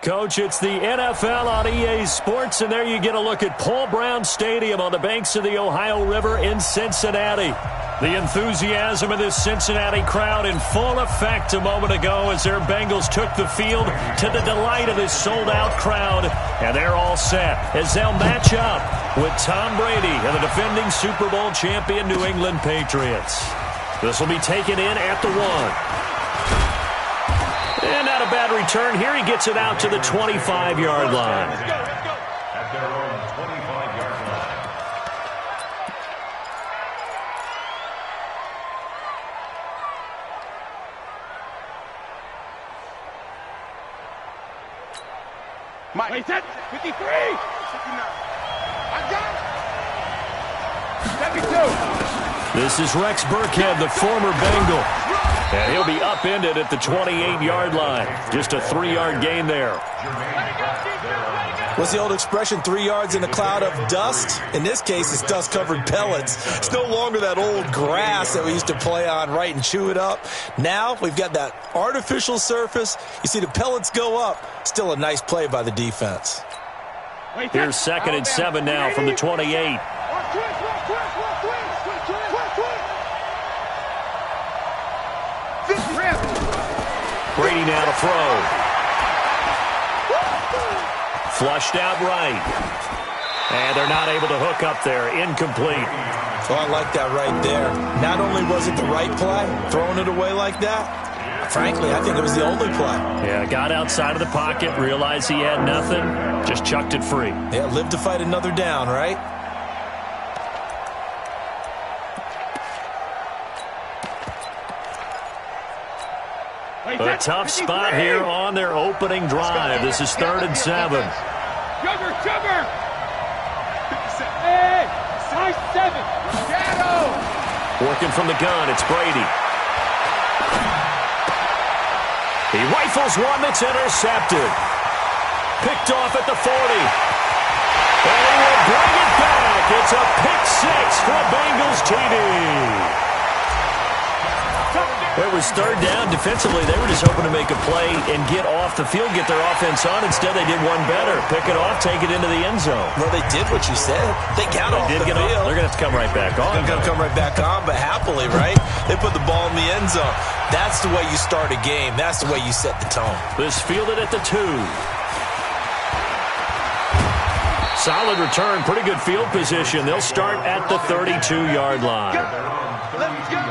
Coach, it's the NFL on EA Sports, and there you get a look at Paul Brown Stadium on the banks of the Ohio River in Cincinnati. The enthusiasm of this Cincinnati crowd in full effect a moment ago as their Bengals took the field to the delight of this sold-out crowd. And they're all set as they'll match up with Tom Brady and the defending Super Bowl champion New England Patriots. This will be taken in at the 1. And not a bad return here. He gets it out to the 25-yard line. At their own 25-yard line. Mike, wait, set, 53, 59. I got it. 72. This is Rex Burkhead, the former Bengal. And he'll be upended at the 28-yard line. Just a 3-yard gain there. What's the old expression, 3 yards in a cloud of dust? In this case, it's dust-covered pellets. It's no longer that old grass that we used to play on, right, and chew it up. Now we've got that artificial surface. You see the pellets go up. Still a nice play by the defense. Here's 2nd and 7 now from the 28. Brady now to throw. Flushed out right. And they're not able to hook up there. Incomplete. Oh, I like that right there. Not only was it the right play, throwing it away like that, frankly, I think it was the only play. Yeah, got outside of the pocket, realized he had nothing, just chucked it free. Yeah, live to fight another down, right? A tough spot here on their opening drive. This is 3rd and 7. Sugar! Hey! Size 7! Shadow! Working from the gun, it's Brady. He rifles one that's intercepted. Picked off at the 40. And he will bring it back. It's a pick 6 for a Bengals TD. It was 3rd down. Defensively, they were just hoping to make a play and get off the field, get their offense on. Instead, they did one better. Pick it off, take it into the end zone. Well, they did what you said. They got off the field. They're going to have to come right back on. They're going to come right back on, but happily, right? They put the ball in the end zone. That's the way you start a game. That's the way you set the tone. This fielded at the 2. Solid return, pretty good field position. They'll start at the 32-yard line. Let's go!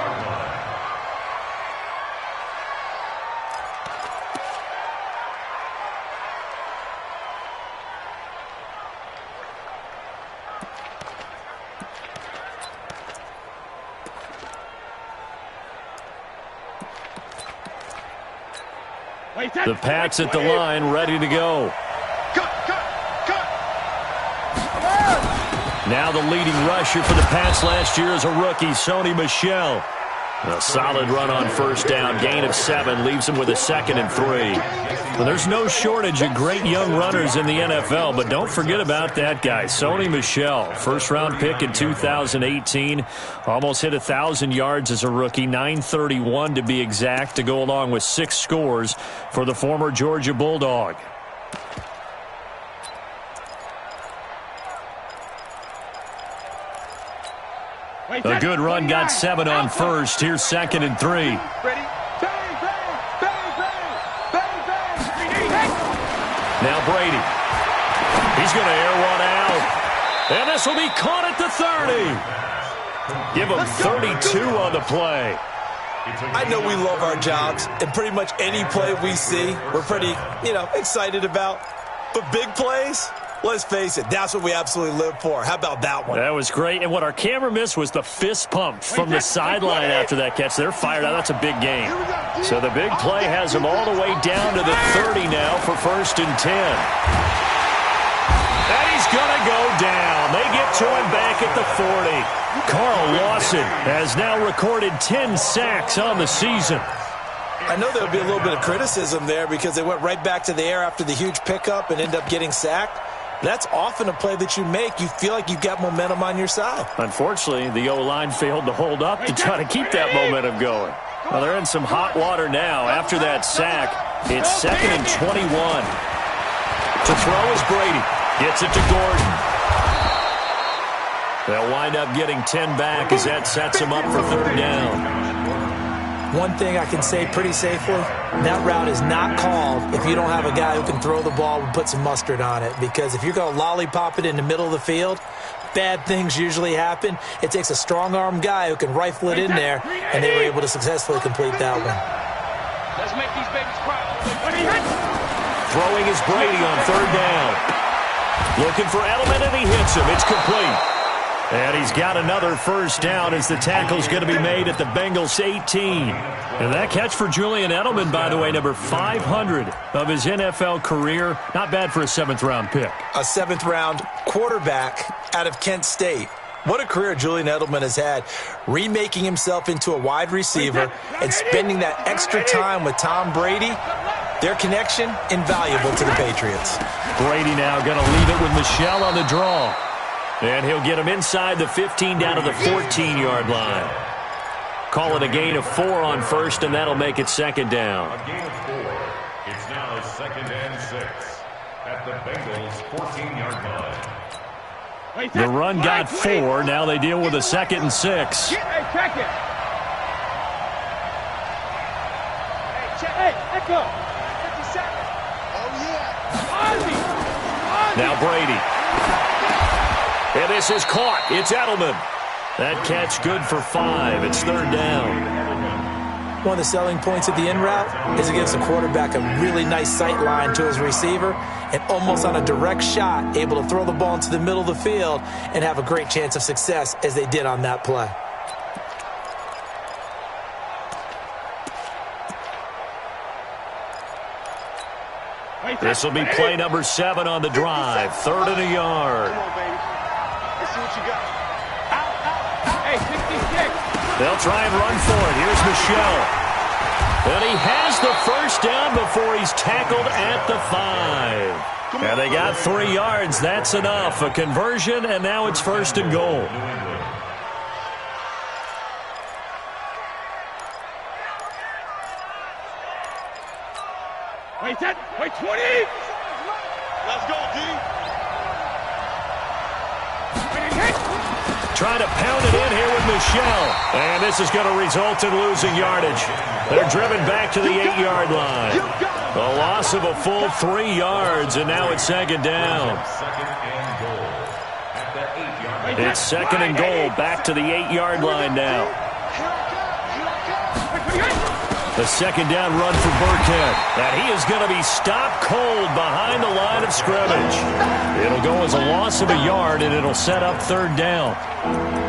The Pats at the line, ready to go. Now the leading rusher for the Pats last year is a rookie, Sony Michel. A solid run on 1st down, gain of 7, leaves him with a 2nd and 3. Well, there's no shortage of great young runners in the NFL, but don't forget about that guy, Sony Michel. 1st-round pick in 2018, almost hit 1,000 yards as a rookie, 931 to be exact, to go along with 6 scores for the former Georgia Bulldog. A good run, got 7 on 1st. Here's 2nd and 3. Now Brady. He's going to air one out. And this will be caught at the 30. Give him 32 on the play. I know we love our jobs, and pretty much any play we see, we're pretty, excited about. But big plays, let's face it, that's what we absolutely live for. How about that one? That was great. And what our camera missed was the fist pump from the sideline after that catch. They're fired out. That's a big game. So the big play has them all the way down to the 30 now for 1st and 10. And he's going to go down. They get to him back at the 40. Carl Lawson has now recorded 10 sacks on the season. I know there would be a little bit of criticism there because they went right back to the air after the huge pickup and end up getting sacked. That's often a play that you make. You feel like you've got momentum on your side. Unfortunately, the O-line failed to hold up to try to keep that momentum going. Well, they're in some hot water now. After that sack, it's 2nd and 21. To throw is Brady. Gets it to Gordon. They'll wind up getting 10 back as that sets them up for third down. One thing I can say pretty safely, that route is not called if you don't have a guy who can throw the ball and put some mustard on it. Because if you're going to lollipop it in the middle of the field, bad things usually happen. It takes a strong-arm guy who can rifle it in there, and they were able to successfully complete that one. Let's make these babies cry. Throwing is Brady on third down. Looking for Edelman, and he hits him. It's complete. And he's got another first down as the tackle's going to be made at the Bengals 18. And that catch for Julian Edelman, by the way, number 500 of his NFL career. Not bad for a seventh-round pick. A seventh-round quarterback out of Kent State. What a career Julian Edelman has had, remaking himself into a wide receiver and spending that extra time with Tom Brady. Their connection, invaluable to the Patriots. Brady now going to leave it with Michel on the draw. And he'll get him inside the 15 down to the 14-yard line. Call it a gain of 4 on first, and that'll make it second down. A gain of 4. It's now 2nd and 6 at the Bengals 14-yard line. The run got 4. Now they deal with a 2nd and 6. Hey, check it. Hey, Echo. 57. Oh, yeah. Now Brady. And this is caught. It's Edelman. That catch good for 5. It's third down. One of the selling points of the in route is it gives the quarterback a really nice sight line to his receiver and almost on a direct shot able to throw the ball into the middle of the field and have a great chance of success as they did on that play. This will be play number 7 on the drive. 3rd and a yard. Let's see what you got. Hey, 66. They'll try and run for it. Here's Michel. And he has the first down before he's tackled at the 5. And they got 3 yards. That's enough. A conversion, and now it's 1st and goal. Wait, 20. Let's go, D. Trying to pound it in here with Michel. And this is going to result in losing yardage. They're driven back to the 8-yard line. A loss of a full 3 yards, and now it's 2nd down. It's 2nd and goal, back to the 8-yard line now. The 2nd down run for Burkhead. And he is going to be stopped cold behind the line of scrimmage. It'll go as a loss of a yard, and it'll set up 3rd down.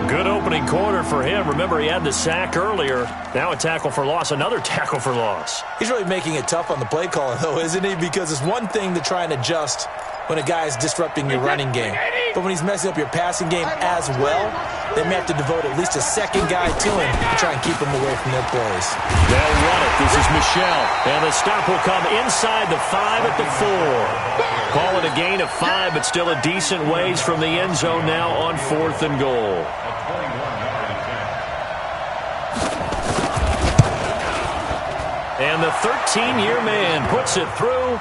Good opening quarter for him. Remember, he had the sack earlier. Now a tackle for loss, another tackle for loss. He's really making it tough on the play caller, though, isn't he? Because it's one thing to try and adjust when a guy is disrupting your running game. But when he's messing up your passing game as well, they may have to devote at least a second guy to him to try and keep him away from their plays. They'll run it. This is Michel. And the stop will come inside the 5 at the 4. Call it a gain of 5, but still a decent ways from the end zone now on 4th and goal. And the 13-year man puts it through.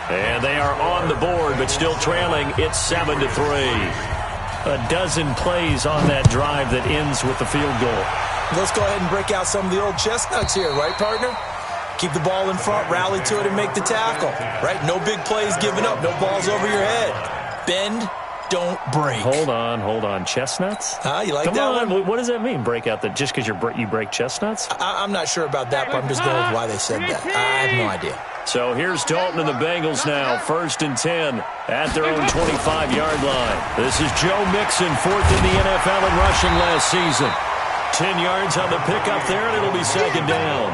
And they are on the board, but still trailing. It's 7-3. A dozen plays on that drive that ends with the field goal. Let's go ahead and break out some of the old chestnuts here, right, partner? Keep the ball in front, rally to it, and make the tackle, right? No big plays given up, no balls over your head. Bend, don't break. Hold on. Chestnuts? You like Come that on. one? What does that mean, break out? Just because you break chestnuts? I'm not sure about that, but I'm just going with why they said that. I have no idea. So here's Dalton and the Bengals now, 1st and 10 at their own 25-yard line. This is Joe Mixon, 4th in the NFL in rushing last season. 10 yards on the pickup there, and it'll be 2nd down.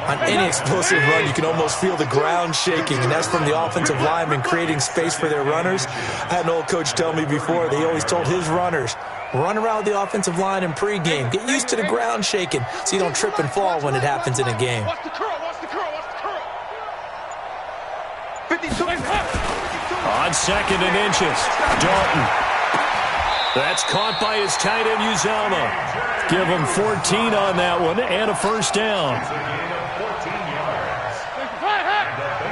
On any explosive run, you can almost feel the ground shaking, and that's from the offensive linemen creating space for their runners. I had an old coach tell me before, they always told his runners, run around the offensive line in pregame. Get used to the ground shaking so you don't trip and fall when it happens in a game. Watch the curl. 52. On 2nd and inches, Dalton. That's caught by his tight end, Uzomah. Give him 14 on that one and a first down.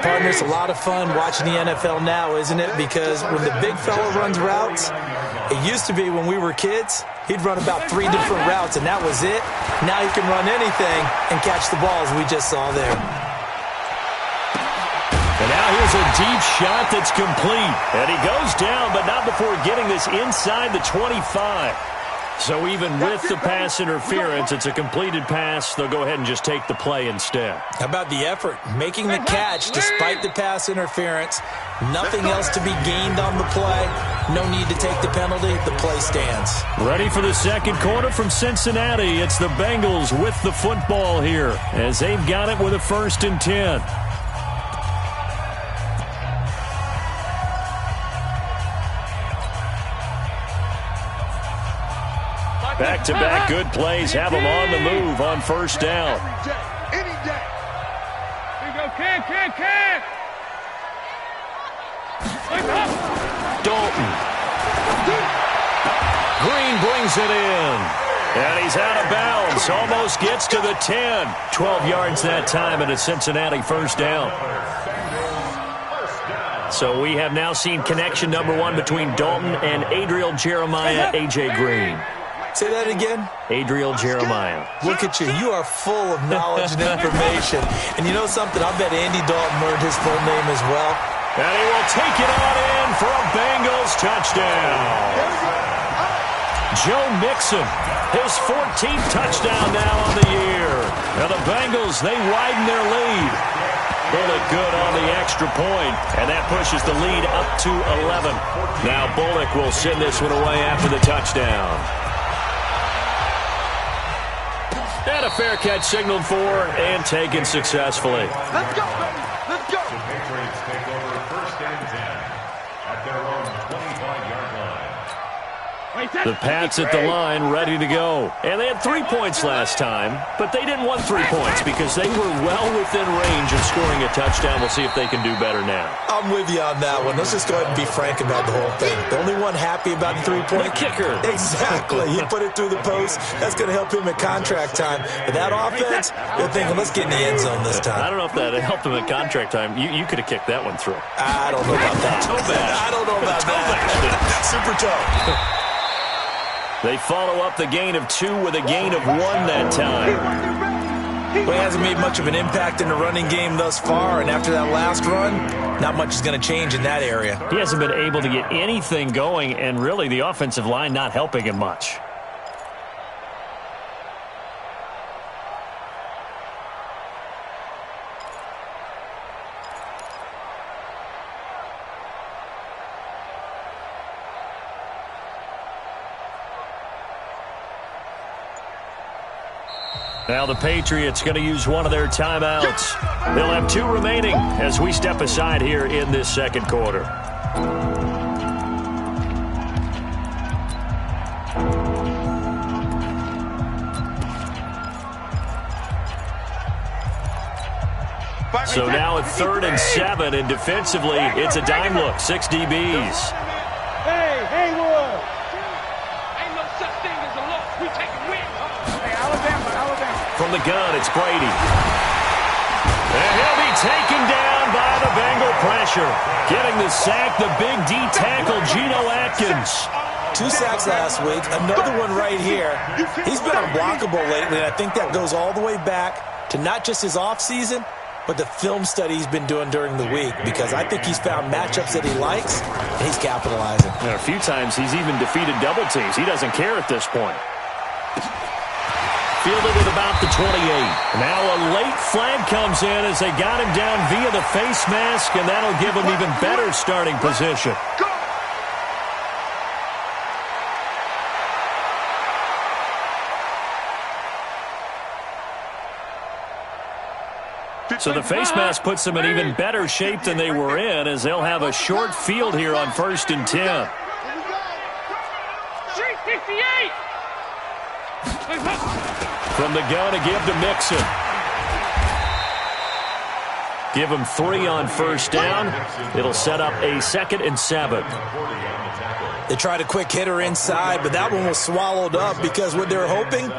Partner, it's a lot of fun watching the NFL now, isn't it? Because when the big fella runs routes, it used to be when we were kids, he'd run about 3 different routes, and that was it. Now he can run anything and catch the ball, as we just saw there. And now here's a deep shot that's complete. And he goes down, but not before getting this inside the 25. So even with the pass interference, it's a completed pass. They'll go ahead and just take the play instead. How about the effort? Making the catch despite the pass interference. Nothing else to be gained on the play. No need to take the penalty. The play stands. Ready for the second quarter from Cincinnati. It's the Bengals with the football here as they've got it with a 1st and 10. Back-to-back good plays have them on the move on 1st down. Any day. Here you go, kick. Dalton. Green brings it in. And he's out of bounds. Almost gets to the 10. 12 yards that time and a Cincinnati 1st down. So we have now seen connection number 1 between Dalton and Adriel Jeremiah, A.J. Green. Say that again. Adriel Jeremiah. Look at you. You are full of knowledge and information. And you know something? I bet Andy Dalton learned his full name as well. And he will take it on in for a Bengals touchdown. Joe Mixon, his 14th touchdown now on the year. Now the Bengals, they widen their lead. Bullock good on the extra point, and that pushes the lead up to 11. Now Bullock will send this one away after the touchdown. And a fair catch signaled for and taken successfully. Let's go, baby. Let's go. The Patriots take over 1st and 10 at their own 25-yard line. The Pats at the line ready to go. And they had 3 points last time, but they didn't want 3 points because they were well within range of scoring a touchdown. We'll see if they can do better now. I'm with you on that one. Let's just go ahead and be frank about the whole thing. The only one happy about the 3-point. The kicker. Exactly. He put it through the post. That's going to help him at contract time. But that offense, they're thinking, let's get in the end zone this time. I don't know if that helped him at contract time. You could have kicked that one through. I don't know about that. I don't know about that. Super tough. They follow up the gain of 2 with a gain of 1 that time. Well, he hasn't made much of an impact in the running game thus far, and after that last run, not much is going to change in that area. He hasn't been able to get anything going, and really the offensive line not helping him much. Now the Patriots going to use one of their timeouts. They'll have 2 remaining as we step aside here in this second quarter. So now at 3rd and 7, and defensively, it's a dime look. 6 DBs. Hey, Haywood. Ain't no such thing as a loss. We take a win. Hey, Alabama. From the gun, it's Brady. And he'll be taken down by the Bengal pressure. Getting the sack, the big D tackle, Geno Atkins. 2 sacks last week, another one right here. He's been unblockable lately, and I think that goes all the way back to not just his offseason, but the film study he's been doing during the week, because I think he's found matchups that he likes, and he's capitalizing. And a few times he's even defeated double teams. He doesn't care at this point. Fielded at about the 28. Now a late flag comes in as they got him down via the face mask, and that'll give him even better starting position. So the face mask puts them in even better shape than they were in, as they'll have a short field here on 1st and 10. 368. From the gun to give to Mixon. Give him 3 on 1st down. It'll set up a 2nd and 7. They tried a quick hitter inside, but that one was swallowed up because what they're hoping,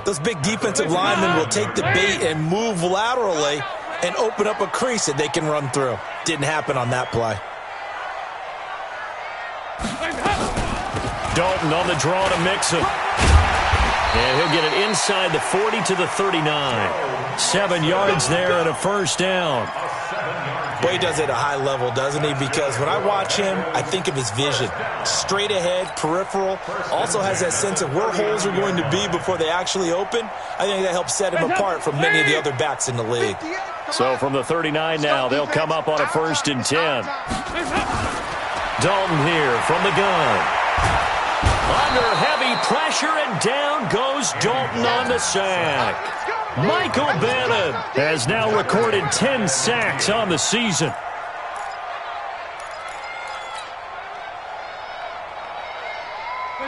those big defensive linemen will take the bait and move laterally and open up a crease that they can run through. Didn't happen on that play. Dalton on the draw to Mixon. And he'll get it inside the 40 to the 39. 7 yards there and a first down. Boy, he does it at a high level, doesn't he? Because when I watch him, I think of his vision. Straight ahead, peripheral. Also has that sense of where holes are going to be before they actually open. I think that helps set him apart from many of the other backs in the league. So from the 39 now, they'll come up on a 1st and 10. Dalton here from the gun. Under heavy pressure, and down goes Dalton on the sack. Michael Bannon has now recorded 10 sacks on the season.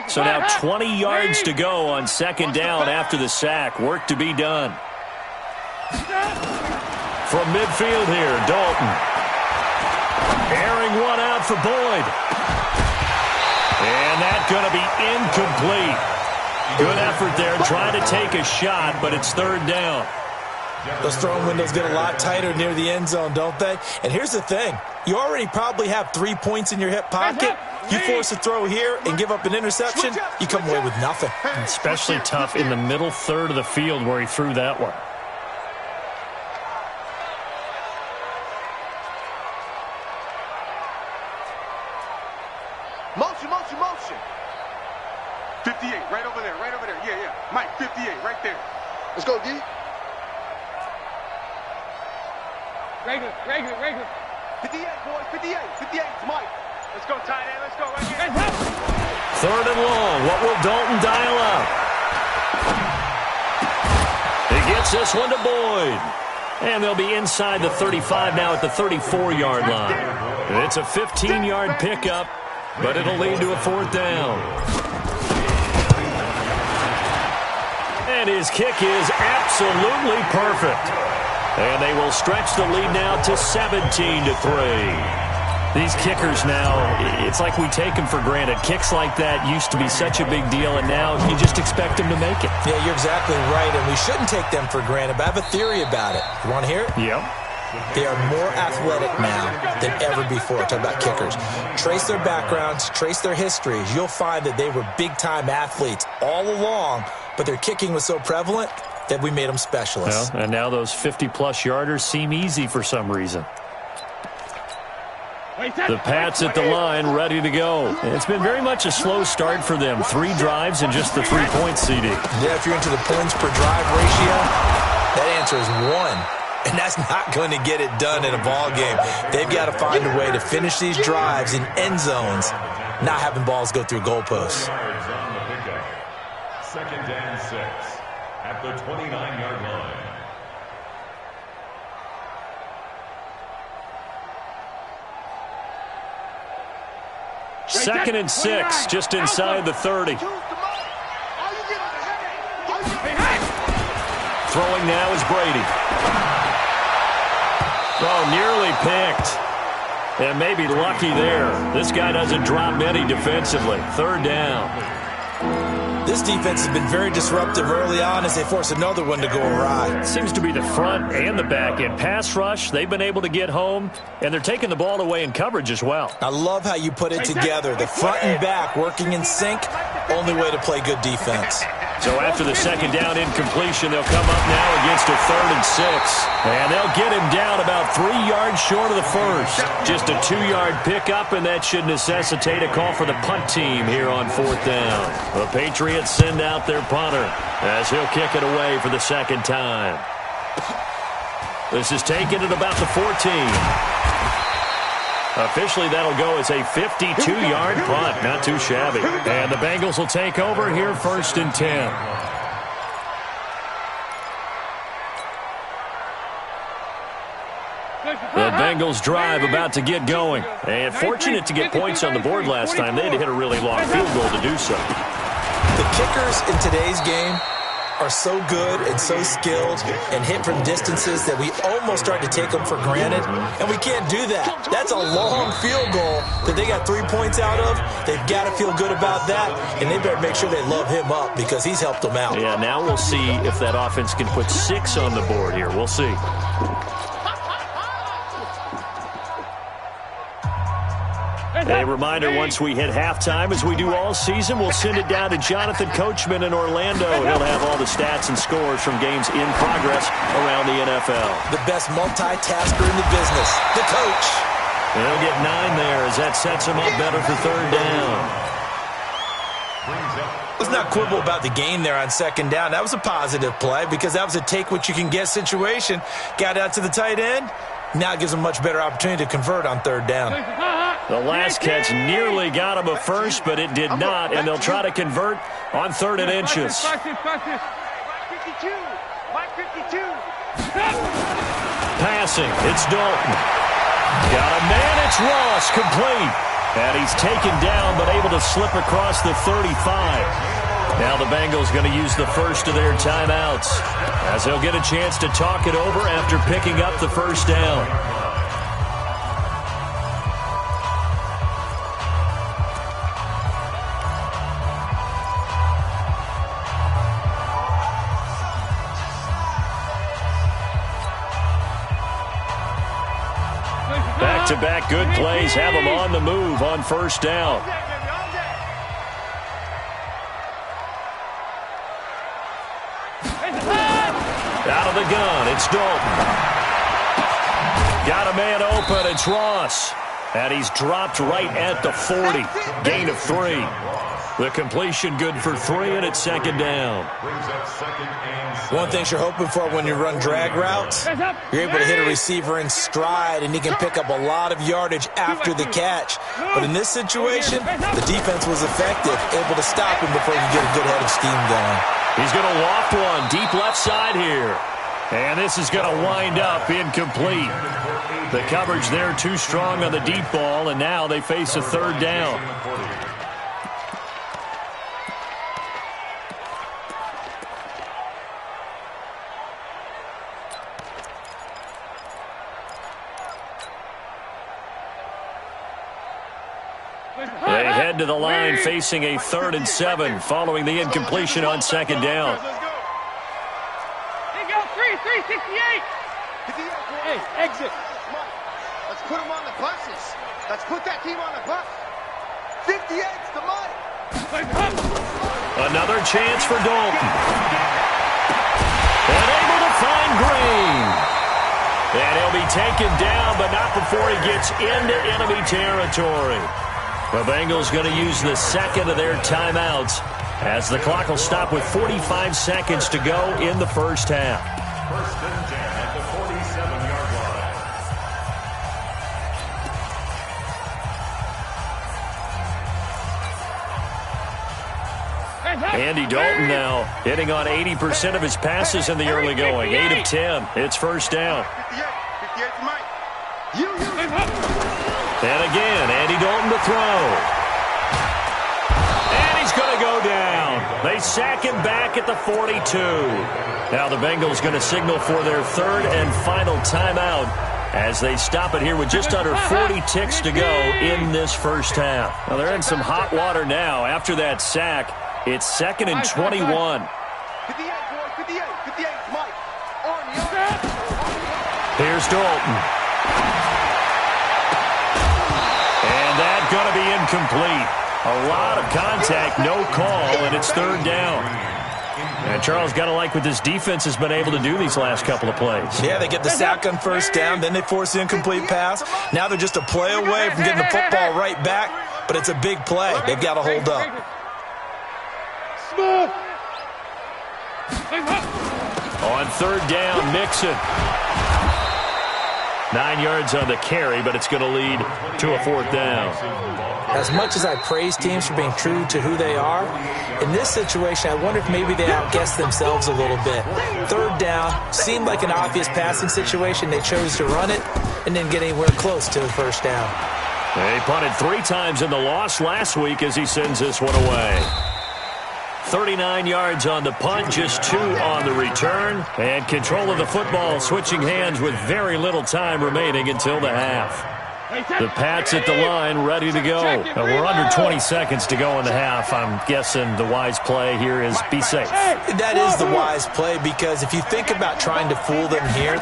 So now 20 yards to go on 2nd down after the sack. Work to be done. From midfield here, Dalton. Airing one out for Boyd. And that's going to be incomplete. Good effort there trying to take a shot, but it's 3rd down. Those throwing windows get a lot tighter near the end zone, don't they? And here's the thing. You already probably have 3 points in your hip pocket. You force a throw here and give up an interception, you come away with nothing. Especially tough in the middle third of the field where he threw that one. Motion. 58, right over there. Yeah. Mike, 58, right there. Let's go, D. Regular. 58, boys, 58. 58, Mike. Let's go, tight end. Let's go right here. 3rd and long. What will Dalton dial up? He gets this one to Boyd. And they'll be inside the 35 now at the 34-yard line. It's a 15-yard pickup, but it'll lead to a 4th down. And his kick is absolutely perfect. And they will stretch the lead now to 17-3. These kickers now, it's like we take them for granted. Kicks like that used to be such a big deal, and now you just expect them to make it. Yeah, you're exactly right, and we shouldn't take them for granted, but I have a theory about it. You want to hear it? Yep. They are more athletic now than ever before. Talk about kickers. Trace their backgrounds, trace their histories. You'll find that they were big-time athletes all along, but their kicking was so prevalent that we made them specialists. Well, and now those 50-plus yarders seem easy for some reason. The Pats at the line, ready to go. It's been very much a slow start for them. 3 drives and just the 3 points, CD. Yeah, if you're into the points per drive ratio, that answer is 1. And that's not going to get it done in a ball game. They've got to find a way to finish these drives in end zones, not having balls go through goalposts. 2nd and 6 at the 29-yard line. Second and 6, just inside the 30. Throwing now is Brady. Oh, nearly picked. And maybe lucky there. This guy doesn't drop many defensively. 3rd down. This defense has been very disruptive early on as they force another one to go awry. It seems to be the front and the back end. Pass rush, they've been able to get home, and they're taking the ball away in coverage as well. I love how you put it together. The front and back working in sync, only way to play good defense. So after the 2nd down incompletion, they'll come up now against a 3rd and 6. And they'll get him down about 3 yards short of the first. Just a 2-yard pickup, and that should necessitate a call for the punt team here on 4th down. The Patriots send out their punter as he'll kick it away for the 2nd time. This is taken at about the 14. Officially, that'll go as a 52-yard punt. Not too shabby. And the Bengals will take over here 1st and 10. The Bengals drive about to get going. And fortunate to get points on the board last time. They had to hit a really long field goal to do so. The kickers in today's game are so good and so skilled and hit from distances that we almost start to take them for granted, and we can't do that. That's a long field goal that they got 3 points out of. They've got to feel good about that, and they better make sure they love him up because he's helped them out. Yeah, now we'll see if that offense can put 6 on the board here. We'll see. A reminder, once we hit halftime, as we do all season, we'll send it down to Jonathan Coachman in Orlando. He'll have all the stats and scores from games in progress around the NFL. The best multitasker in the business, the coach. They'll get 9 there as that sets them up better for third down. Let's not quibble about the game there on second down. That was a positive play because that was a take-what-you-can-get situation. Got out to the tight end. Now it gives them a much better opportunity to convert on third down. The last catch nearly got him a first, but it did not, and they'll try to convert on 3rd and inches. Passing, it's Dalton. Got a man, it's Ross, complete. And he's taken down, but able to slip across the 35. Now the Bengals going to use the first of their timeouts, as they'll get a chance to talk it over after picking up the first down. Back-to-back good plays have them on the move on first down. Out of the gun, it's Dalton. Got a man open, it's Ross. And he's dropped right at the 40. Gain of 3. The completion good for 3, and it's second down. One thing you're hoping for when you run drag routes, you're able to hit a receiver in stride, and he can pick up a lot of yardage after the catch. But in this situation, the defense was effective, able to stop him before he could get a good head of steam going. He's going to loft one deep left side here. And this is going to wind up incomplete. The coverage there too strong on the deep ball, and now they face a third down. They head to the line facing a 3rd and 7 following the incompletion on second down. Here you go, 368. Hey, exit. Let's put them on the buses. Let's put that team on the bus. 58's the money. Another chance for Dalton. And able to find Green. And he'll be taken down, but not before he gets into enemy territory. The Bengals going to use the second of their timeouts as the clock will stop with 45 seconds to go in the first half. 1st and 10 at the 47-yard line. Andy Dalton now hitting on 80% of his passes in the early going. 8 of 10. It's first down. 58's Mike. And again, Andy Dalton to throw. And he's going to go down. They sack him back at the 42. Now the Bengals going to signal for their 3rd and final timeout as they stop it here with just under 40 ticks to go in this first half. Now they're in some hot water now after that sack. It's 2nd and 21. 58, boy, 58, 58's Mike. Here's Dalton. And that's going to be incomplete. A lot of contact, no call, and it's third down. And Charles, got to like what this defense has been able to do these last couple of plays. Yeah, they get the sack on first down, then they force the incomplete pass. Now they're just a play away from getting the football right back, but it's a big play. They've got to hold up. On third down, Mixon. 9 yards on the carry, but it's going to lead to a 4th down. As much as I praise teams for being true to who they are, in this situation, I wonder if maybe they outguessed themselves a little bit. Third down seemed like an obvious passing situation. They chose to run it and didn't get anywhere close to the first down. They punted 3 times in the loss last week as he sends this one away. 39 yards on the punt, just 2 on the return. And control of the football switching hands with very little time remaining until the half. The Pats at the line ready to go. We're under 20 seconds to go in the half. I'm guessing the wise play here is be safe. That is the wise play, because if you think about trying to fool them here,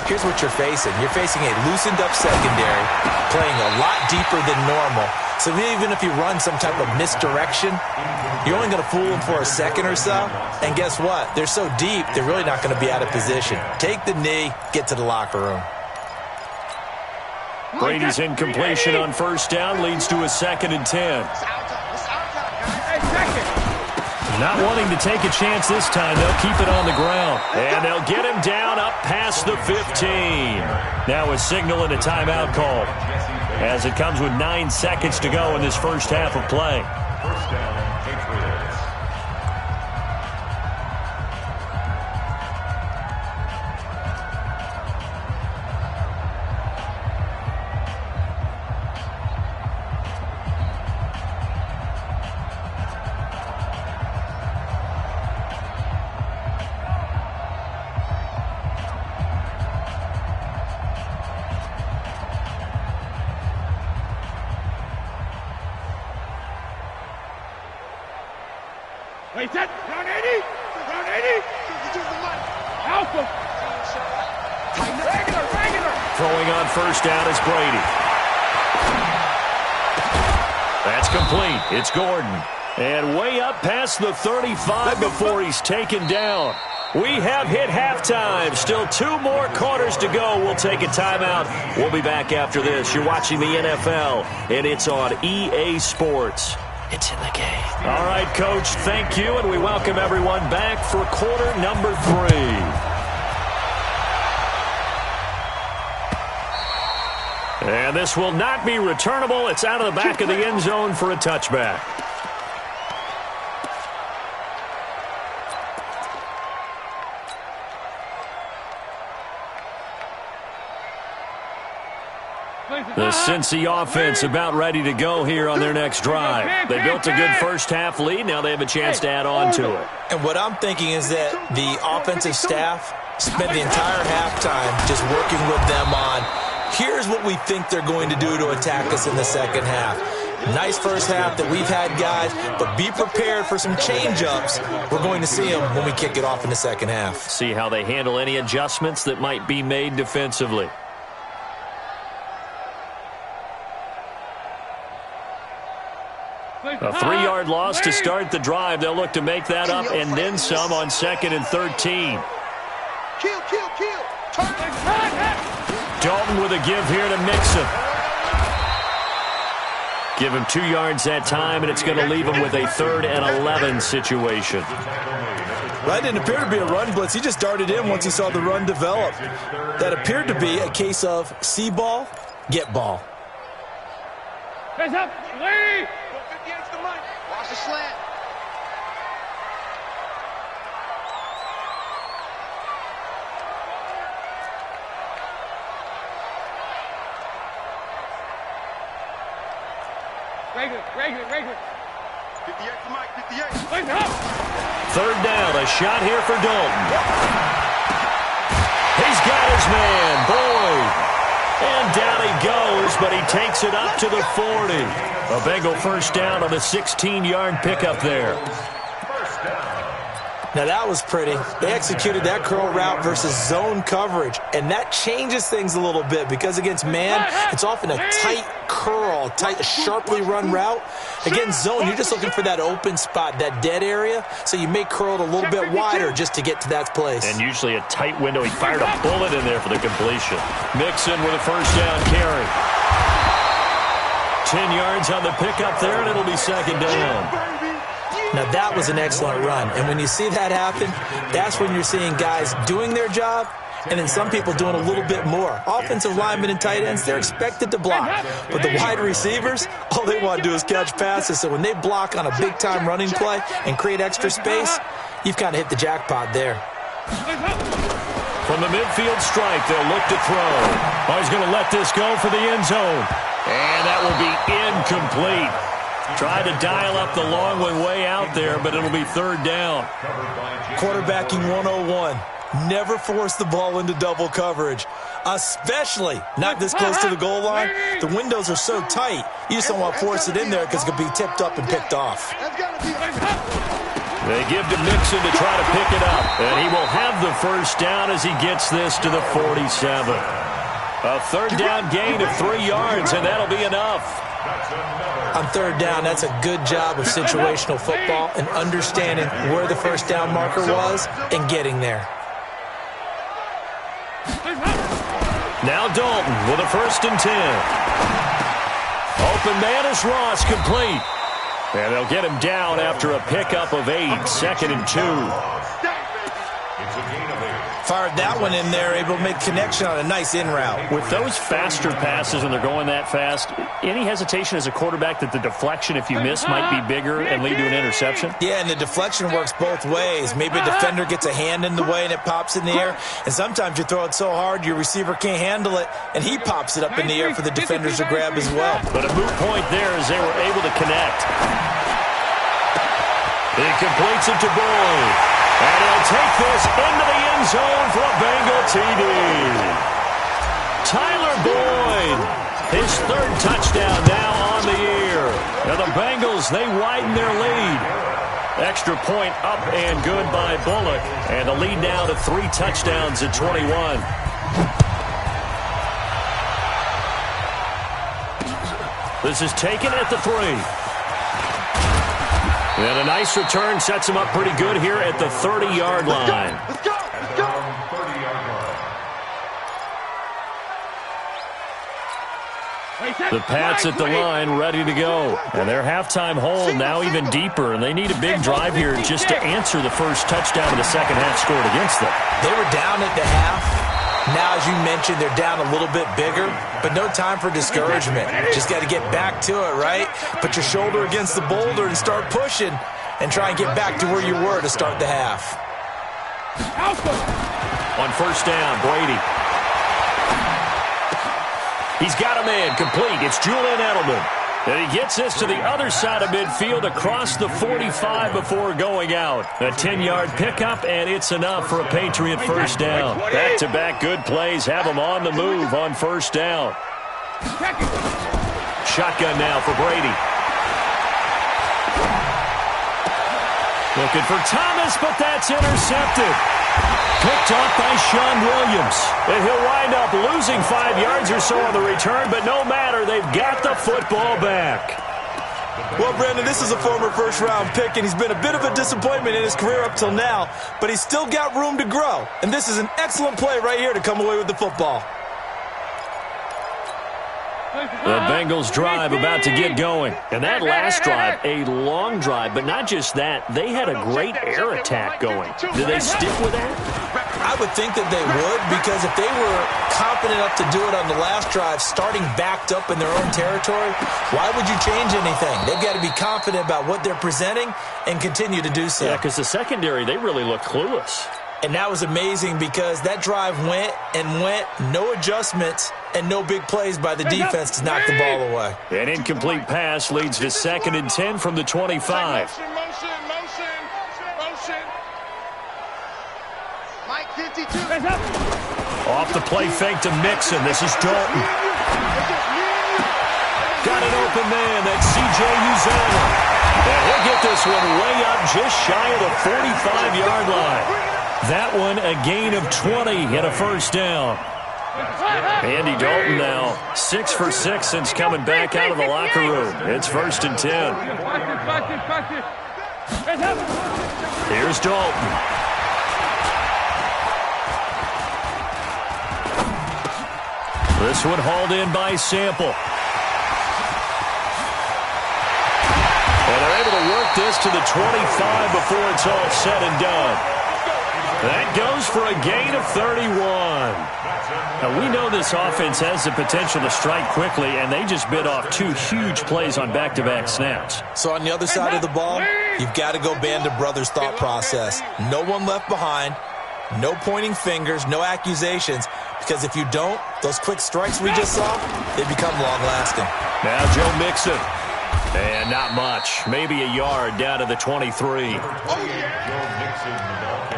here's what you're facing. You're facing a loosened up secondary, playing a lot deeper than normal. So even if you run some type of misdirection, you're only going to fool them for a second or so. And guess what? They're so deep, they're really not going to be out of position. Take the knee, get to the locker room. Brady's incompletion on first down leads to a 2nd and 10. Not wanting to take a chance this time, they'll keep it on the ground. And they'll get him down up past the 15. Now a signal and a timeout call, as it comes with 9 seconds to go in this first half of play. First down, Patriots. Wait, set. Round 80. Round 80. Alpha. Regular. Throwing on first down is Brady. That's complete. It's Gordon. And way up past the 35 before he's taken down. We have hit halftime. Still 2 more quarters to go. We'll take a timeout. We'll be back after this. You're watching the NFL, and it's on EA Sports. It's in the game. All right, Coach, thank you, and we welcome everyone back for quarter number 3. And this will not be returnable. It's out of the back of the end zone for a touchback. The Cincy offense about ready to go here on their next drive. They built a good first half lead. Now they have a chance to add on to it. And what I'm thinking is that the offensive staff spent the entire halftime just working with them on, here's what we think they're going to do to attack us in the second half. Nice first half that we've had, guys, but be prepared for some change-ups. We're going to see them when we kick it off in the second half. See how they handle any adjustments that might be made defensively. A 3-yard loss to start the drive. They'll look to make that up and then some on 2nd and 13. Kill. Dalton with a give here to Mixon. Give him 2 yards that time, and it's going to leave him with a 3rd and 11 situation. That didn't appear to be a run blitz. He just darted in once he saw the run develop. That appeared to be a case of see ball, get ball. Hands up. Lee. Watch the slant. Regular. 58 to Mike, 58. Hands up. 3rd down, a shot here for Dalton. He's got his man, Boyd. And down he goes, but he takes it up to the 40. A Bengal first down on a 16-yard pickup there. Now that was pretty. They executed that curl route versus zone coverage, and that changes things a little bit because against man, it's often a tight curl, tight, sharply run route. Against zone, you're just looking for that open spot, that dead area, so you may curl it a little bit wider just to get to that place. And usually a tight window. He fired a bullet in there for the completion. Mixon with a first down carry. 10 yards on the pickup there, and it'll be 2nd down. Now, that was an excellent run. And when you see that happen, that's when you're seeing guys doing their job and then some people doing a little bit more. Offensive linemen and tight ends, they're expected to block. But the wide receivers, all they want to do is catch passes. So when they block on a big-time running play and create extra space, you've kind of hit the jackpot there. From the midfield stripe, they'll look to throw. Oh, he's going to let this go for the end zone. And that will be incomplete. Tried to dial up the long one way out there, but it'll be 3rd down. Quarterbacking 101. Never force the ball into double coverage, especially not this close to the goal line. The windows are so tight, you just don't want to force it in there because it could be tipped up and picked off. They give to Mixon to try to pick it up, and he will have the first down as he gets this to the 47. A 3rd down gain of 3 yards, and that'll be enough. On third down, that's a good job of situational football and understanding where the first down marker was and getting there. Now Dalton with a 1st and 10. Open man is Ross, complete. And they'll get him down after a pickup of 8, 2nd and 2. Fired that one in there, able to make connection on a nice in route. With those faster passes, and they're going that fast, any hesitation as a quarterback that the deflection, if you miss, might be bigger and lead to an interception? Yeah, and the deflection works both ways. Maybe a defender gets a hand in the way and it pops in the air, and sometimes you throw it so hard your receiver can't handle it, and he pops it up in the air for the defenders to grab as well. But a moot point there as they were able to connect. He completes it to Boyd. And he'll take this into the end zone for a Bengal TD. Tyler Boyd, his 3rd touchdown now on the year. Now the Bengals, they widen their lead. Extra point up and good by Bullock. And the lead now to 3 touchdowns at 21. This is taken at the 3. And a nice return sets him up pretty good here at the 30-yard line. Let's go! Let's go! The Pats at the line ready to go. And their halftime hold now even deeper. And they need a big drive here just to answer the first touchdown of the second half scored against them. They were down at the half. Now, as you mentioned, they're down a little bit bigger, but no time for discouragement. Just got to get back to it, right? Put your shoulder against the boulder and start pushing and try and get back to where you were to start the half. On 1st down, Brady. He's got a man complete. It's Julian Edelman. And he gets this to the other side of midfield across the 45 before going out. A 10-yard pickup, and it's enough for a Patriot 1st down. Back-to-back good plays have him on the move on 1st down. Shotgun now for Brady. Looking for Thomas, but that's intercepted. Picked off by Sean Williams. And he'll wind up losing 5 yards or so on the return, but no matter, they've got the football back. Well, Brandon, this is a former first-round pick, and he's been a bit of a disappointment in his career up till now, but he's still got room to grow. And this is an excellent play right here to come away with the football. The Bengals drive about to get going. And that last drive, a long drive, but not just that, they had a great air attack going. Do they stick with that? I would think that they would, because if they were confident enough to do it on the last drive, starting backed up in their own territory, why would you change anything? They've got to be confident about what they're presenting and continue to do so. Yeah, because the secondary, they really look clueless. And that was amazing because that drive went and went, no adjustments, and no big plays by the defense to knock the ball away. An incomplete pass leads to 2nd and 10 from the 25. Motion. Mike 52. Off the play fake to Mixon. This is Dalton. Got an open man. That's C.J. Uzomah. And he'll get this one way up just shy of the 45-yard line. That one a gain of 20 and a 1st down. Andy Dalton now 6 for 6 since coming back out of the locker room. It's 1st and 10. Here's Dalton. This one hauled in by Sample. And they're able to work this to the 25 before it's all said and done. That goes for a gain of 31. Now, we know this offense has the potential to strike quickly, and they just bit off 2 huge plays on back-to-back snaps. So on the other side of the ball, you've got to go Band of Brothers thought process. No one left behind, no pointing fingers, no accusations, because if you don't, those quick strikes we just saw, they become long-lasting. Now Joe Mixon. And not much. Maybe a yard down to the 23.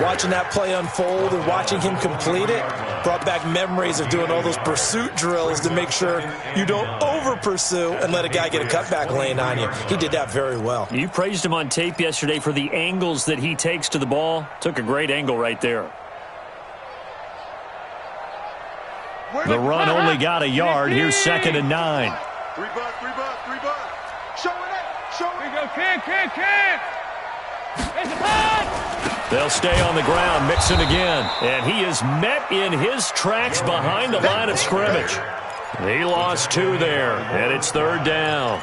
Watching that play unfold and watching him complete it brought back memories of doing all those pursuit drills to make sure you don't over-pursue and let a guy get a cutback lane on you. He did that very well. You praised him on tape yesterday for the angles that he takes to the ball. Took a great angle right there. The run only got a yard. Here's 2nd and 9. 3 bucks. They'll stay on the ground. Mixon again. And he is met in his tracks behind the line of scrimmage. He lost 2 there, and it's 3rd down.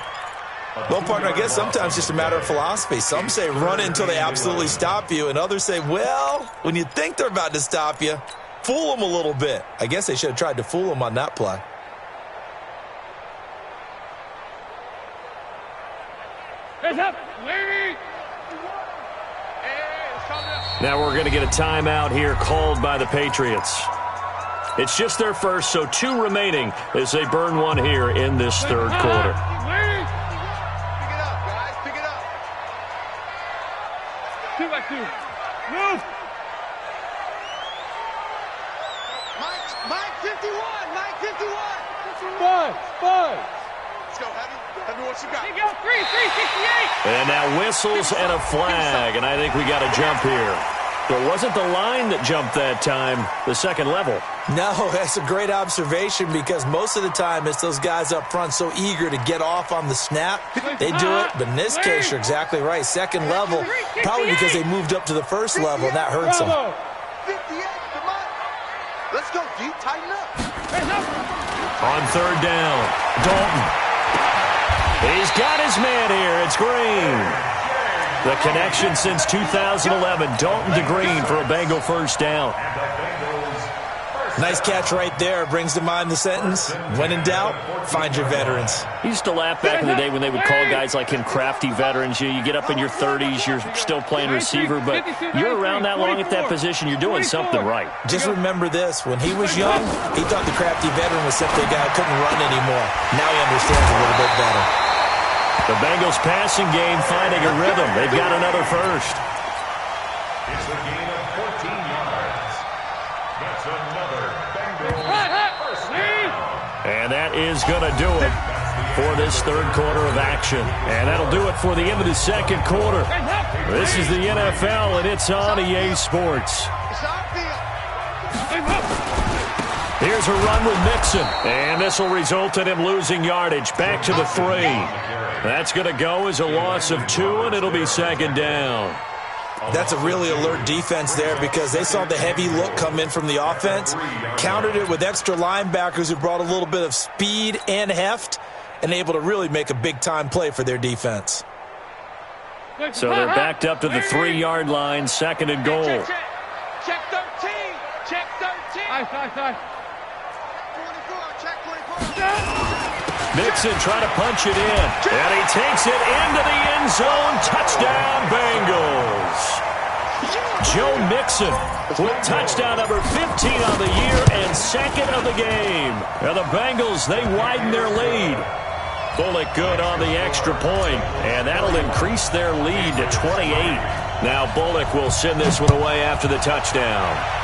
Well, partner, I guess sometimes just a matter of philosophy. Some say run it until they absolutely stop you, and others say, well, when you think they're about to stop you, fool them a little bit. I guess they should have tried to fool them on that play. Now we're going to get a timeout here called by the Patriots. It's just their first, so 2 remaining as they burn 1 here in this 3rd quarter. Pick it up, guys. Pick it up. 2-by-2. Move. Mike 51. Mike 51. 5. Let's go, Heavy. Heavy, what you got? Here you go. 368. And now whistles and a flag, and I think we got a jump here. But it wasn't the line that jumped that time, the second level. No, that's a great observation because most of the time it's those guys up front so eager to get off on the snap. They do it, but in this case, you're exactly right. Second level, probably because they moved up to the first level, and that hurts them. 58, come on. Let's go, G. Tighten up. On 3rd down, Dalton. He's got his man here. It's Green. The connection since 2011, Dalton to Green for a Bengal first down. Nice catch right there. Brings to mind the sentence, when in doubt, find your veterans. I used to laugh back in the day when they would call guys like him crafty veterans. You get up in your 30s, you're still playing receiver, but you're around that long at that position, you're doing something right. Just remember this. When he was young, he thought the crafty veteran was simply a guy who couldn't run anymore. Now he understands a little bit better. The Bengals passing game finding a rhythm. They've got another first. It's a gain of 14 yards. That's another Bengals first down. And that is going to do it for this 3rd quarter of action. And that'll do it for the end of the 2nd quarter. This is the NFL, and it's on EA Sports. It's our field. Here's a run with Mixon. And this will result in him losing yardage. Back to the 3. That's going to go as a loss of 2, and it'll be 2nd down. That's a really alert defense there because they saw the heavy look come in from the offense, countered it with extra linebackers who brought a little bit of speed and heft, and able to really make a big-time play for their defense. So they're backed up to the 3-yard line, 2nd and goal. Check 13. Check 13. Side. 24. Check 24. Mixon trying to punch it in, and he takes it into the end zone. Touchdown, Bengals. Joe Mixon with touchdown number 15 on the year and 2nd of the game. And the Bengals, they widen their lead. Bullock good on the extra point, and that'll increase their lead to 28. Now Bullock will send this one away after the touchdown.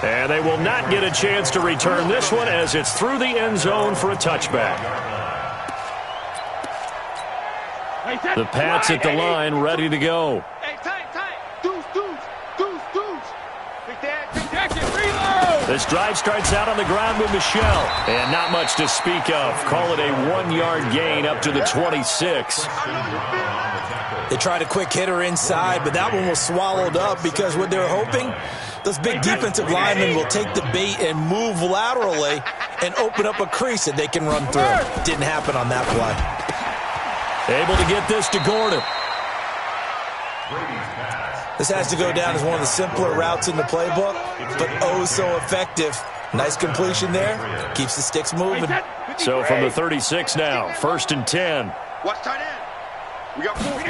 And they will not get a chance to return this one as it's through the end zone for a touchback. The Pats at the line, ready to go. Hey, tight. Deuce. Big jacket, reload. This drive starts out on the ground with Michelle. And not much to speak of. Call it a 1-yard gain up to the 26. They tried a quick hitter inside, but that one was swallowed up because what they were hoping, those big defensive linemen will take the bait and move laterally and open up a crease that they can run through. Didn't happen on that play. Able to get this to Gordon. This has to go down as one of the simpler routes in the playbook, but oh so effective. Nice completion there. Keeps the sticks moving. So from the 36 now, 1st and 10. Watch tight end. We got 4.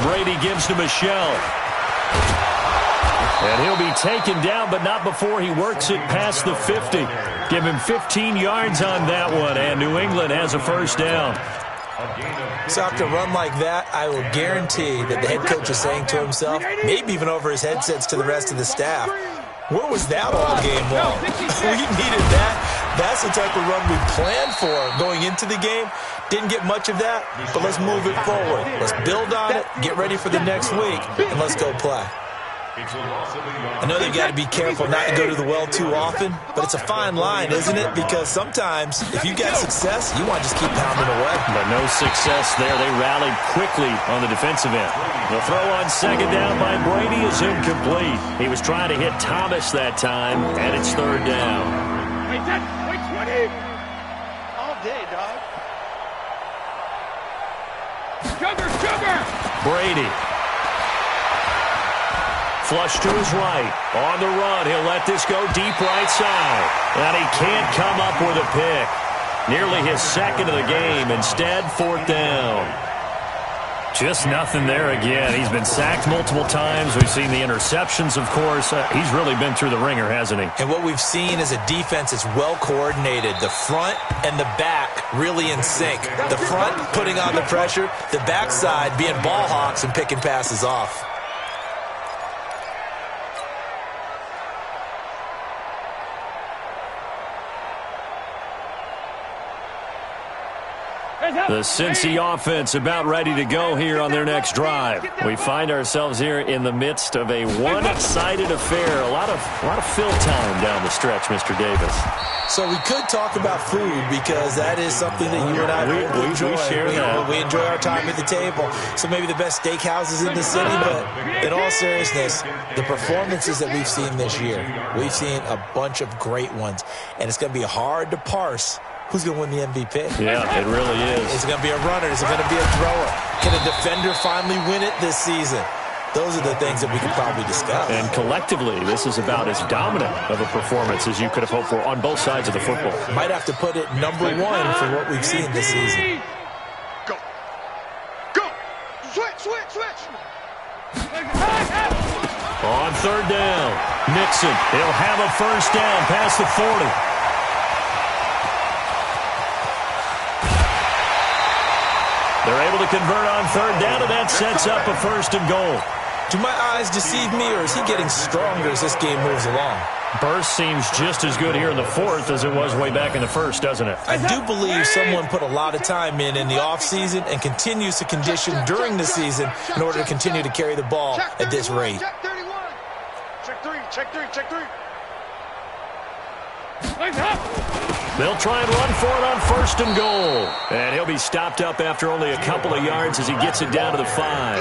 Brady gives to Michelle. And he'll be taken down, but not before he works it past the 50. Give him 15 yards on that one, and New England has a first down. So after a run like that, I will guarantee that the head coach is saying to himself, maybe even over his headsets to the rest of the staff, where was that all game long? We needed that. That's the type of run we planned for going into the game. Didn't get much of that, but let's move it forward. Let's build on it, get ready for the next week, and let's go play. It's a loss of a yard. I know they've got to be careful not to go to the well too often, but it's a fine line, isn't it? Because sometimes if you got success, you want to just keep pounding away. But no success there. They rallied quickly on the defensive end. The throw on second down by Brady is incomplete. He was trying to hit Thomas that time, and it's third down. Wait, 20. All day, dog. Sugar. Brady. Flush to his right. On the run, he'll let this go deep right side. And he can't come up with a pick. Nearly his second of the game. Instead, fourth down. Just nothing there again. He's been sacked multiple times. We've seen the interceptions, of course. He's really been through the ringer, hasn't he? And what we've seen is a defense that's well coordinated. The front and the back really in sync. The front putting on the pressure, the backside being ball hawks and picking passes off. The Cincy offense about ready to go here on their next drive. We find ourselves here in the midst of a one-sided affair. A lot of fill time down the stretch, Mr. Davis. So we could talk about food because that is something that you and I we enjoy. share that. We enjoy our time at the table. So maybe the best steakhouses in the city, but in all seriousness, the performances that we've seen this year, we've seen a bunch of great ones, and it's going to be hard to parse who's going to win the MVP. Yeah, it really is. Is it going to be a runner? Is it going to be a thrower? Can a defender finally win it this season? Those are the things that we could probably discuss. And collectively, this is about as dominant of a performance as you could have hoped for on both sides of the football. Might have to put it number one for what we've seen this season. Go. Switch. On third down, Mixon. He'll have a first down past the 40. They're able to convert on third down, and that sets up a first and goal. Do my eyes deceive me, or is he getting stronger as this game moves along? Burst seems just as good here in the fourth as it was way back in the first, doesn't it? I do believe someone put a lot of time in the offseason and continues to condition during the season in order to continue to carry the ball at this rate. Check 31. Check three. They'll try and run for it on first and goal. And he'll be stopped up after only a couple of yards as he gets it down to the 5.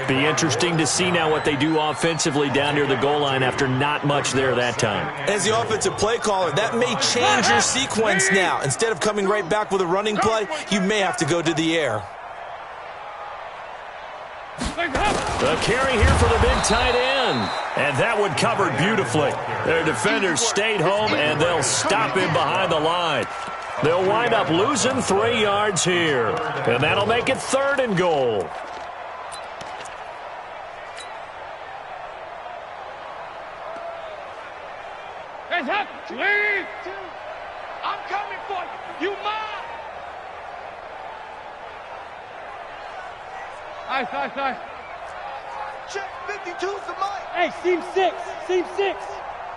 Be interesting to see now what they do offensively down near the goal line after not much there that time. As the offensive play caller, that may change your sequence now. Instead of coming right back with a running play, you may have to go to the air. The carry here for the big tight end. And that one covered beautifully. Their defenders stayed home, and they'll stop him behind the line. They'll wind up losing 3 yards here. And that'll make it third and goal. Hands up, please. I'm coming for you. You mine. Nice. Check 52's the mic. Hey, seam 6. Here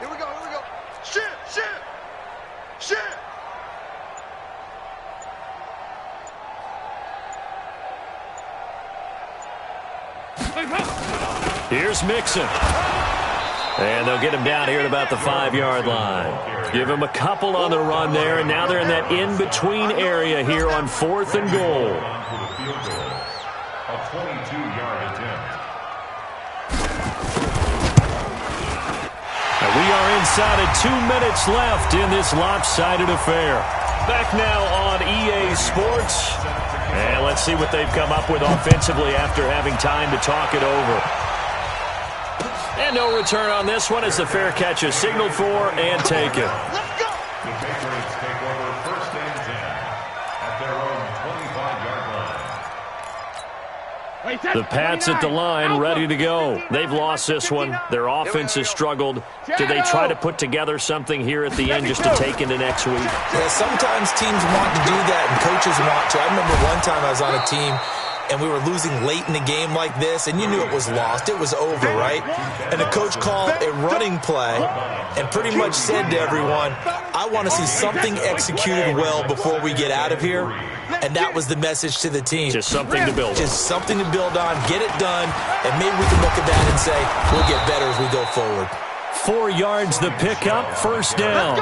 we go. Shit. Here's Mixon. And they'll get him down here at about the 5-yard line. Give him a couple on the run there, and now they're in that in-between area here on fourth and goal. A 22-yard attempt. And we are inside of 2 minutes left in this lopsided affair. Back now on EA Sports. And let's see what they've come up with offensively after having time to talk it over. And no return on this one as the fair catch is signaled for and taken. Let's go. The Patriots take over first and 10 at their own 25-yard line. The Pats at the line, ready to go. They've lost this one. Their offense has struggled. Do they try to put together something here at the end just to take into next week? Yeah, sometimes teams want to do that, and coaches want to. I remember one time I was on a team, and we were losing late in the game like this, and you knew it was lost. It was over, right? And the coach called a running play and pretty much said to everyone, I want to see something executed well before we get out of here, and that was the message to the team. Just something to build on. Just something to build on, get it done, and maybe we can look at that and say, we'll get better as we go forward. 4 yards the pickup, first down.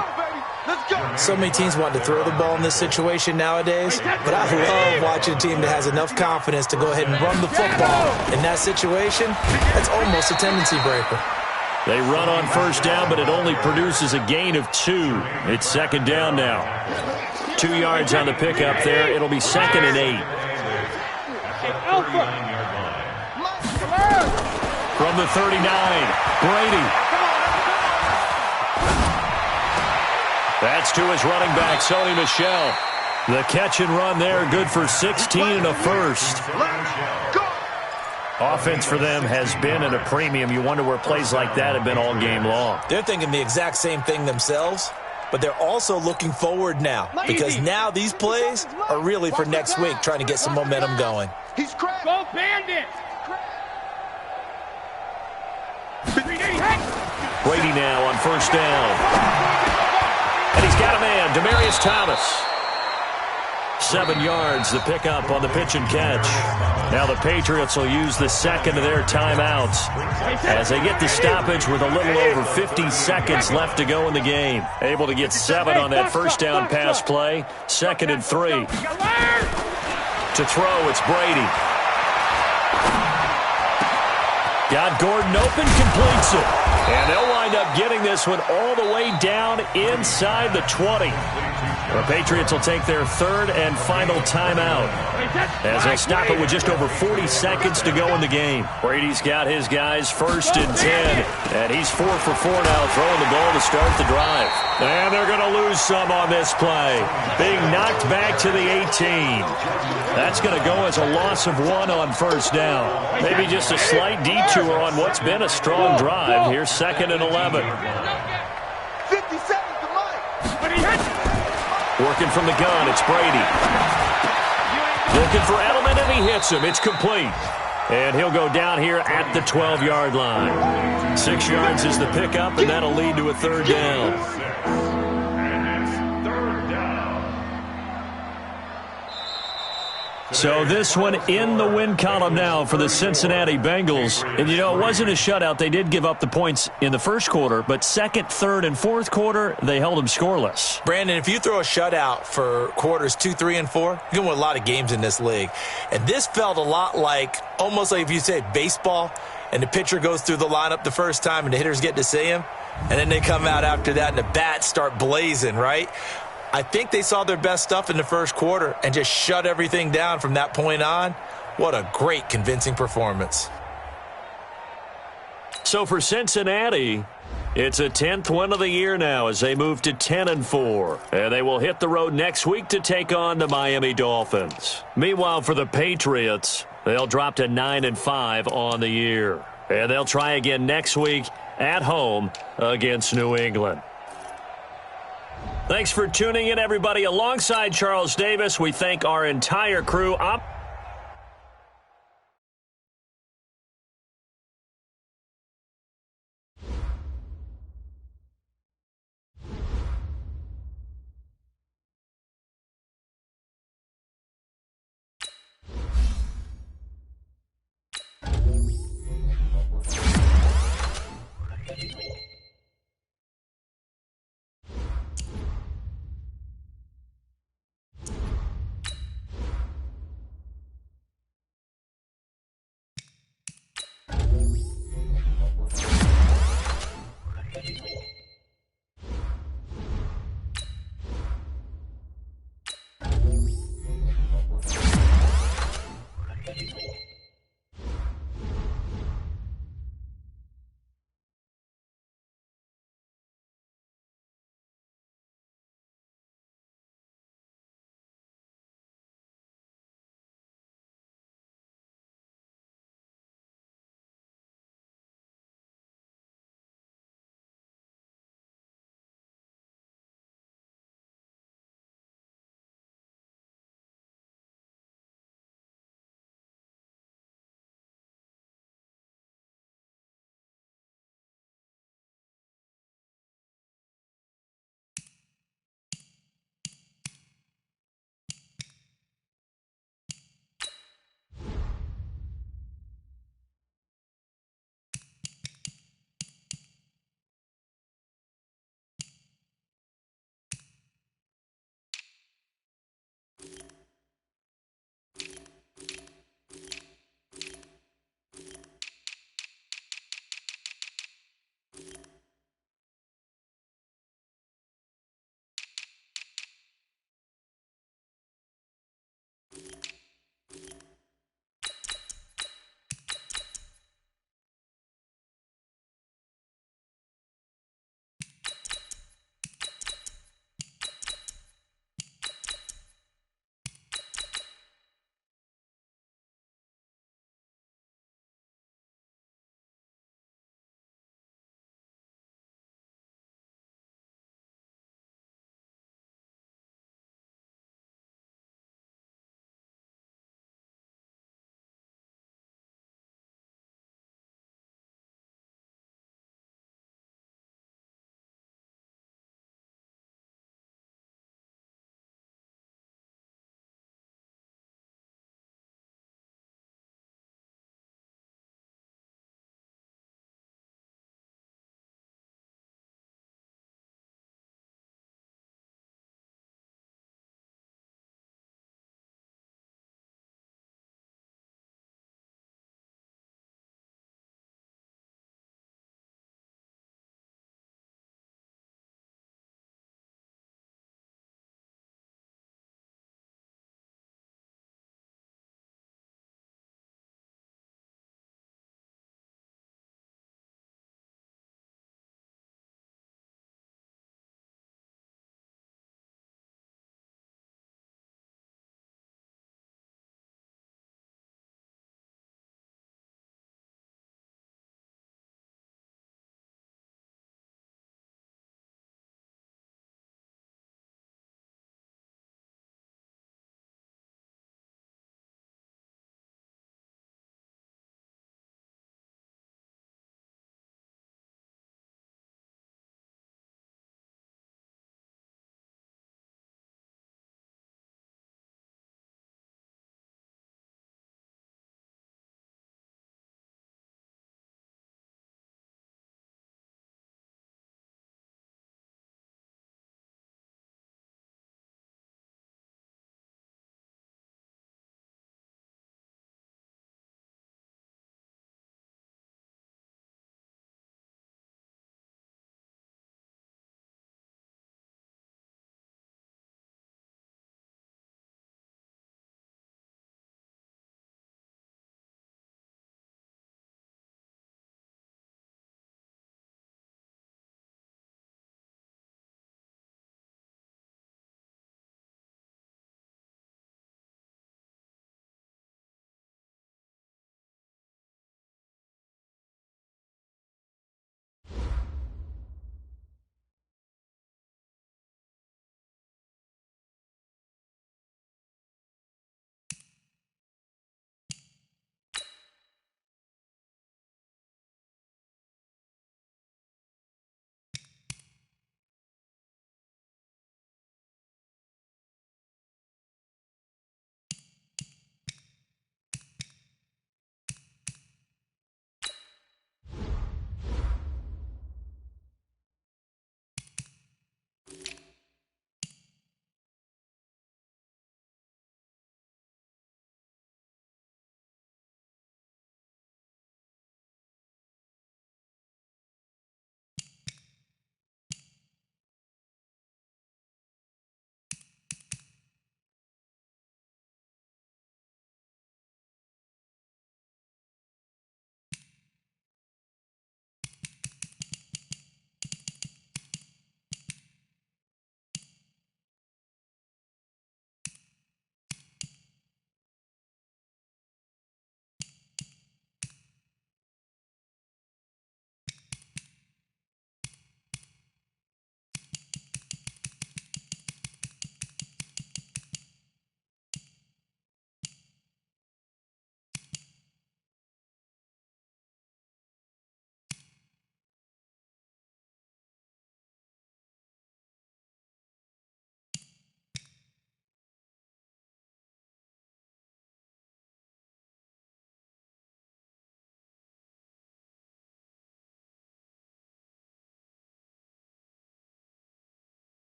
So many teams want to throw the ball in this situation nowadays, but I love watching a team that has enough confidence to go ahead and run the football. In that situation, that's almost a tendency breaker. They run on first down, but it only produces a gain of 2. It's second down now. 2 yards on the pickup there. It'll be 2nd and 8. From the 39, Brady. That's to his running back, Sony Michel. The catch and run there, good for 16 and a first. Offense for them has been at a premium. You wonder where plays like that have been all game long. They're thinking the exact same thing themselves, but they're also looking forward now, because now these plays are really for next week, trying to get some momentum going. Go Bandit! Brady now on first down. And he's got a man, Demaryius Thomas. 7 yards, the pickup on the pitch and catch. Now the Patriots will use the second of their timeouts as they get the stoppage with a little over 50 seconds left to go in the game. Able to get 7 on that first down pass play. 2nd and 3. To throw, it's Brady. Got Gordon open, completes it. And they'll wind up getting this one all the way down inside the 20. The Patriots will take their 3rd and final timeout as they'll stop it with just over 40 seconds to go in the game. Brady's got his guys 1st and 10, and he's 4 for 4 now, throwing the ball to start the drive. And they're going to lose some on this play, being knocked back to the 18. That's going to go as a loss of 1 on first down. Maybe just a slight detour on what's been a strong drive. Here's 2nd and 11. 50 seconds to Mike. Working from the gun, it's Brady. Looking for Edelman, and he hits him. It's complete. And he'll go down here at the 12-yard line. 6 yards is the pickup, and that'll lead to a 3rd down. So this one in the win column now for the Cincinnati Bengals. And, you know, it wasn't a shutout. They did give up the points in the first quarter, but 2nd, 3rd, and 4th quarter, they held them scoreless. Brandon, if you throw a shutout for quarters 2, 3, and 4, you can win a lot of games in this league. And this felt a lot like, almost like if you said baseball, and the pitcher goes through the lineup the first time and the hitters get to see him, and then they come out after that and the bats start blazing, right? I think they saw their best stuff in the first quarter and just shut everything down from that point on. What a great, convincing performance. So for Cincinnati, it's a 10th win of the year now as they move to 10-4. And they will hit the road next week to take on the Miami Dolphins. Meanwhile, for the Patriots, they'll drop to 9-5 on the year. And they'll try again next week at home against New England. Thanks for tuning in, everybody. Alongside Charles Davis, we thank our entire crew.